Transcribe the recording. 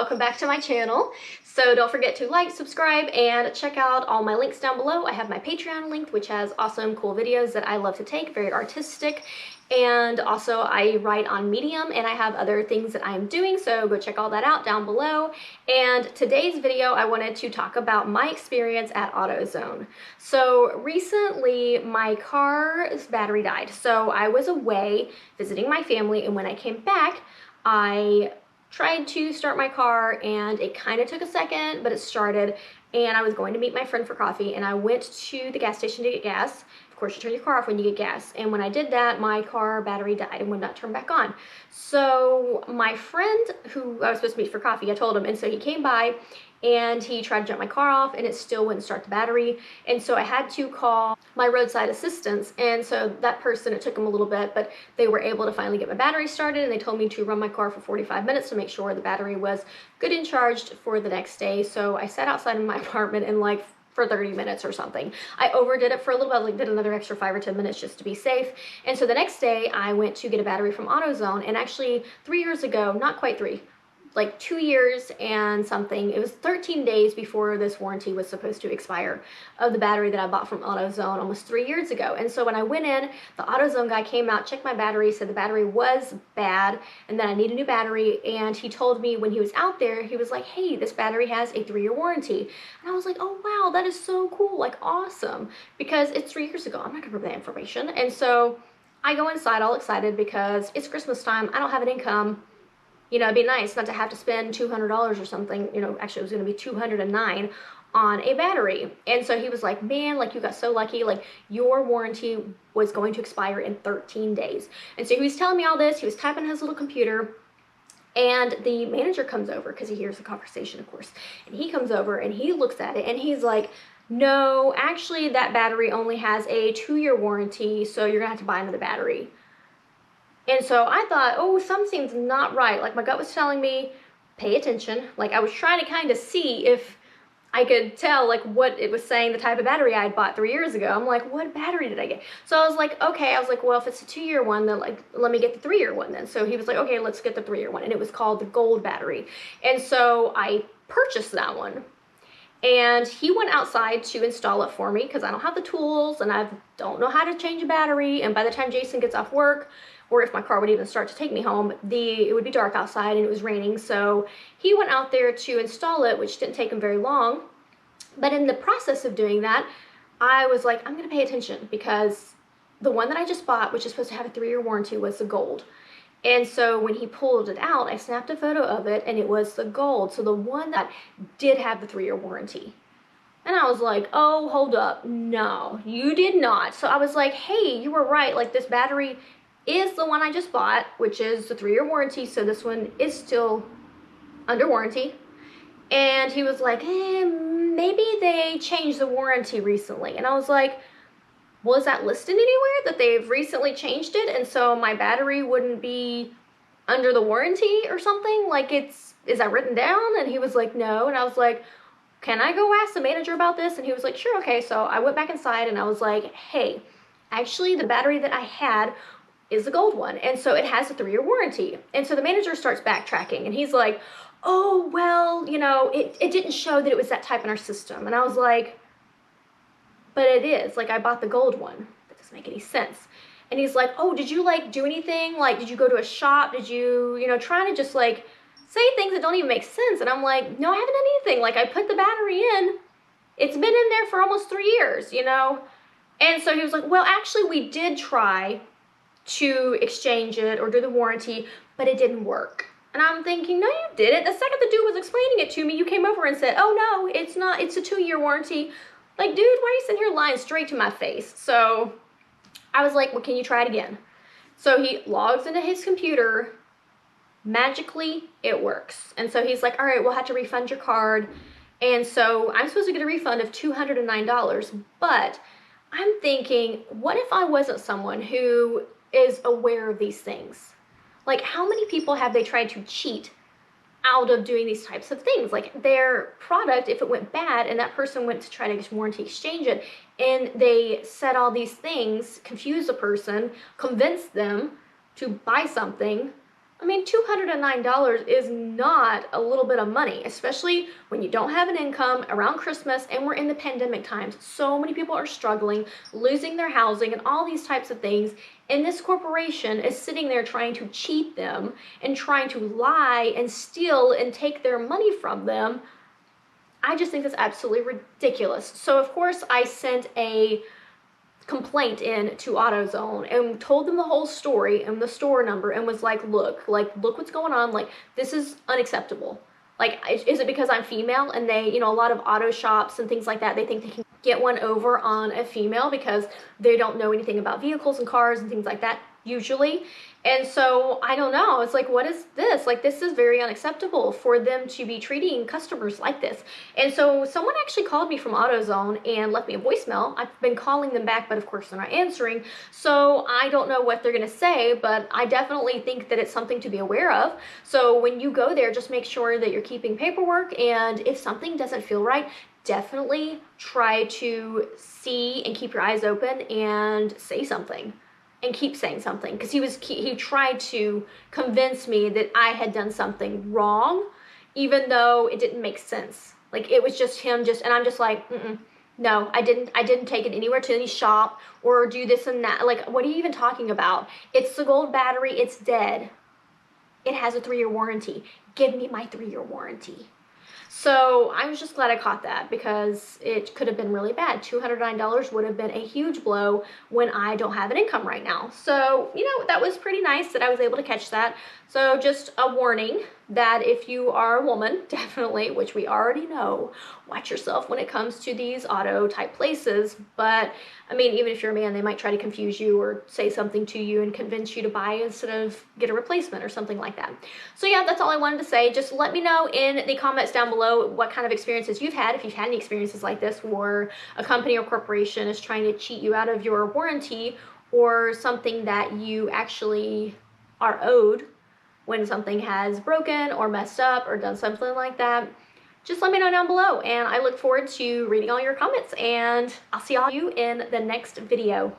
welcome back to my channel. So don't forget to like, subscribe, and check out all my links down below. I have my Patreon linked, which has awesome, cool videos that I love to take, very artistic. And also I write on Medium and I have other things that I'm doing, so go check all that out down below. And today's video, I wanted to talk about my experience at AutoZone. So recently my car's battery died. So I was away visiting my family, and when I came back, I tried to start my car and it kind of took a second, but it started, and I was going to meet my friend for coffee, and I went to the gas station to get gas. Of course, you turn your car off when you get gas, and when I did that, my car battery died and would not turn back on. So my friend who I was supposed to meet for coffee, I told him, and so he came by and he tried to jump my car off and it still wouldn't start the battery. And so I had to call my roadside assistance. And so that person, it took them a little bit, but they were able to finally get my battery started, and they told me to run my car for 45 minutes to make sure the battery was good and charged for the next day. So I sat outside of my apartment and for 30 minutes or something. I overdid it for a little bit, did another extra 5 or 10 minutes just to be safe. And so the next day I went to get a battery from AutoZone, and actually 3 years ago, not quite 3, like 2 years and something, it was 13 days before this warranty was supposed to expire of the battery that I bought from AutoZone almost 3 years ago. And so when I went in, the AutoZone guy came out, checked my battery, said the battery was bad and that I need a new battery. And he told me when he was out there, he was like, hey, this battery has a 3-year warranty. And I was like, oh wow, that is so cool, like awesome, because it's 3 years ago. I'm not gonna remember that information. And so I go inside all excited because it's Christmas time, I don't have an income. You know, it'd be nice not to have to spend $200 or something. You know, actually it was going to be $209 on a battery. And so he was like, man, like you got so lucky, like your warranty was going to expire in 13 days. And so he was telling me all this, he was typing on his little computer, and the manager comes over because he hears the conversation, of course. And he comes over and he looks at it and he's like, no, actually that battery only has a 2-year warranty, so you're gonna have to buy another battery. And so I thought, oh, something seems not right. Like my gut was telling me, pay attention. Like I was trying to kind of see if I could tell like what it was saying, the type of battery I had bought 3 years ago. I'm like, what battery did I get? So I was like, okay. I was like, well, if it's a 2-year one, then like, let me get the 3-year one then. So he was like, okay, let's get the 3-year one. And it was called the gold battery. And so I purchased that one. And he went outside to install it for me because I don't have the tools and I don't know how to change a battery. And by the time Jason gets off work, or if my car would even start to take me home, it would be dark outside and it was raining. So he went out there to install it, which didn't take him very long. But in the process of doing that, I was like, I'm gonna pay attention, because the one that I just bought, which is supposed to have a 3-year warranty, was the gold. And so when he pulled it out, I snapped a photo of it and it was the gold. So the one that did have the 3-year warranty. And I was like, oh, hold up, no, you did not. So I was like, hey, you were right, like this battery is the one I just bought, which is the 3-year warranty, so this one is still under warranty. And he was like, maybe they changed the warranty recently. And I was like, well, is that listed anywhere that they've recently changed it, and so my battery wouldn't be under the warranty or something? Like, is that written down? And he was like, no. And I was like, can I go ask the manager about this? And he was like, sure, okay. So I went back inside and I was like, hey, actually the battery that I had is the gold one, and so it has a 3-year warranty. And so the manager starts backtracking and he's like, oh, well, you know, it didn't show that it was that type in our system. And I was like, but it is, like I bought the gold one. That doesn't make any sense. And he's like, oh, did you like do anything? Like, did you go to a shop? Did you, you know, trying to just like say things that don't even make sense? And I'm like, no, I haven't done anything. Like I put the battery in, it's been in there for almost 3 years, you know? And so he was like, well, actually we did try to exchange it or do the warranty, but it didn't work. And I'm thinking, no, you didn't. The second the dude was explaining it to me, you came over and said, oh no, it's not, it's a 2-year warranty. Like, dude, why are you sitting here lying straight to my face? So I was like, well, can you try it again? So he logs into his computer, magically it works. And so he's like, all right, we'll have to refund your card. And so I'm supposed to get a refund of $209, but I'm thinking, what if I wasn't someone who is aware of these things? Like, how many people have they tried to cheat out of doing these types of things? Like their product, if it went bad and that person went to try to warranty exchange it, and they said all these things, confuse a person, convince them to buy something I mean, $209 is not a little bit of money, especially when you don't have an income around Christmas and we're in the pandemic times. So many people are struggling, losing their housing and all these types of things. And this corporation is sitting there trying to cheat them and trying to lie and steal and take their money from them. I just think that's absolutely ridiculous. So of course I sent a complaint in to AutoZone and told them the whole story and the store number and was like, look what's going on. Like, this is unacceptable. Like, is it because I'm female and they, you know, a lot of auto shops and things like that, they think they can get one over on a female because they don't know anything about vehicles and cars and things like that usually. And so I don't know, it's like, what is this? Like, this is very unacceptable for them to be treating customers like this. And so someone actually called me from AutoZone and left me a voicemail. I've been calling them back, but of course they're not answering. So I don't know what they're gonna say, but I definitely think that it's something to be aware of. So when you go there, just make sure that you're keeping paperwork, and if something doesn't feel right, definitely try to see and keep your eyes open and say something. And keep saying something, because he tried to convince me that I had done something wrong, even though it didn't make sense. Like, it was just him and I'm just like, no, I didn't take it anywhere to any shop or do this and that. Like, what are you even talking about? It's the gold battery, it's dead. It has a 3-year warranty. Give me my 3-year warranty. So I was just glad I caught that, because it could have been really bad. $209 would have been a huge blow when I don't have an income right now. So, you know, that was pretty nice that I was able to catch that. So just a warning that if you are a woman, definitely, which we already know, watch yourself when it comes to these auto type places. But I mean, even if you're a man, they might try to confuse you or say something to you and convince you to buy instead of get a replacement or something like that. So yeah, that's all I wanted to say. Just let me know in the comments down below what kind of experiences you've had, if you've had any experiences like this where a company or corporation is trying to cheat you out of your warranty, or something that you actually are owed when something has broken or messed up or done something like that. Just let me know down below, and I look forward to reading all your comments, and I'll see all you in the next video.